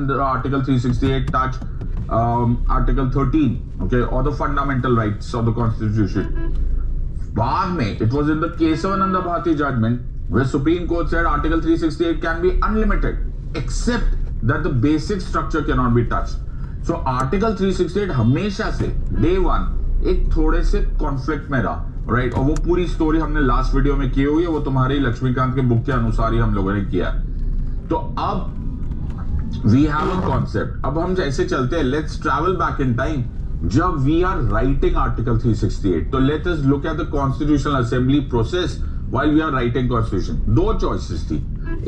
the Article 368 touch Article 13, okay, or the fundamental rights of the Constitution. बाद में, it was in the Kesavananda Bharati judgment where Supreme Court said Article 368 can be unlimited except that the basic structure cannot be touched. So Article 368 हमेशा से day one एक थोड़े से conflict में रहा, right, और वो पूरी स्टोरी हमने लास्ट वीडियो में की हुई है, वो तुम्हारी लक्ष्मीकांत के बुक के अनुसार ही हम लोगों ने किया। तो अब वी हैव अ कॉन्सेप्ट, अब हम जैसे चलते हैं, let's travel back in time जब वी आर राइटिंग आर्टिकल 368। तो let us look at the constitutional assembly process while we are writing constitution. दो चॉइसेस थी,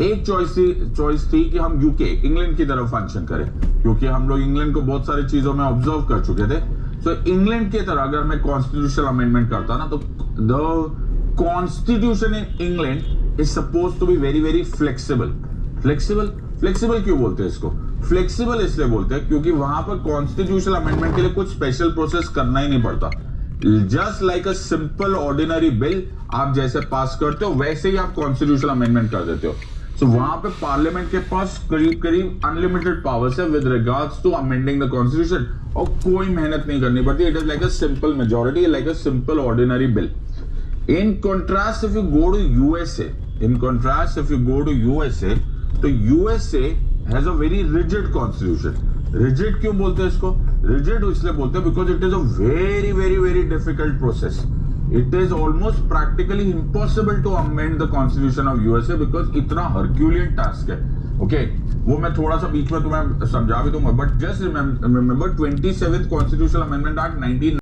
एक चॉइस थी कि हम यूके इंग्लैंड की तरफ फंक्शन करें, क्योंकि हम लोग इंग्लैंड को बहुत सारी चीजों में ऑब्जर्व कर चुके थे। सो इंग्लैंड की तरह अगर मैं कॉन्स्टिट्यूशनल अमेंडमेंट करता ना, तो the constitution in England is supposed to be very very flexible. Flexible क्यों बोलते हैं इसको? फ्लेक्सिबल इसलिए बोलते हैं क्योंकि वहां पर कॉन्स्टिट्यूशनल अमेंडमेंट के लिए कुछ स्पेशल प्रोसेस करना ही नहीं पड़ता। Just like a simple ordinary bill आप जैसे पास करते हो वैसे ही आप कॉन्स्टिट्यूशनल अमेंडमेंट कर देते हो। सो वहां पे पार्लियामेंट के पास करीब अनलिमिटेड पावर्स है with regards to amending the constitution, और कोई मेहनत नहीं करनी पड़ती। It is like a simple majority, like a simple ordinary bill. In contrast if you go to USA, तो USA has a very rigid constitution. Rigid क्यों बोलते हैं इसको? रिजिड इसलिए बोलते हैं because it is a very very very difficult process. It is almost practically impossible to amend the constitution of USA because इतना Herculean task है। Okay, वो मैं थोड़ा सा बीच में तुम्हें समझा भी दूंगा, but just remember 27th constitutional amendment act 19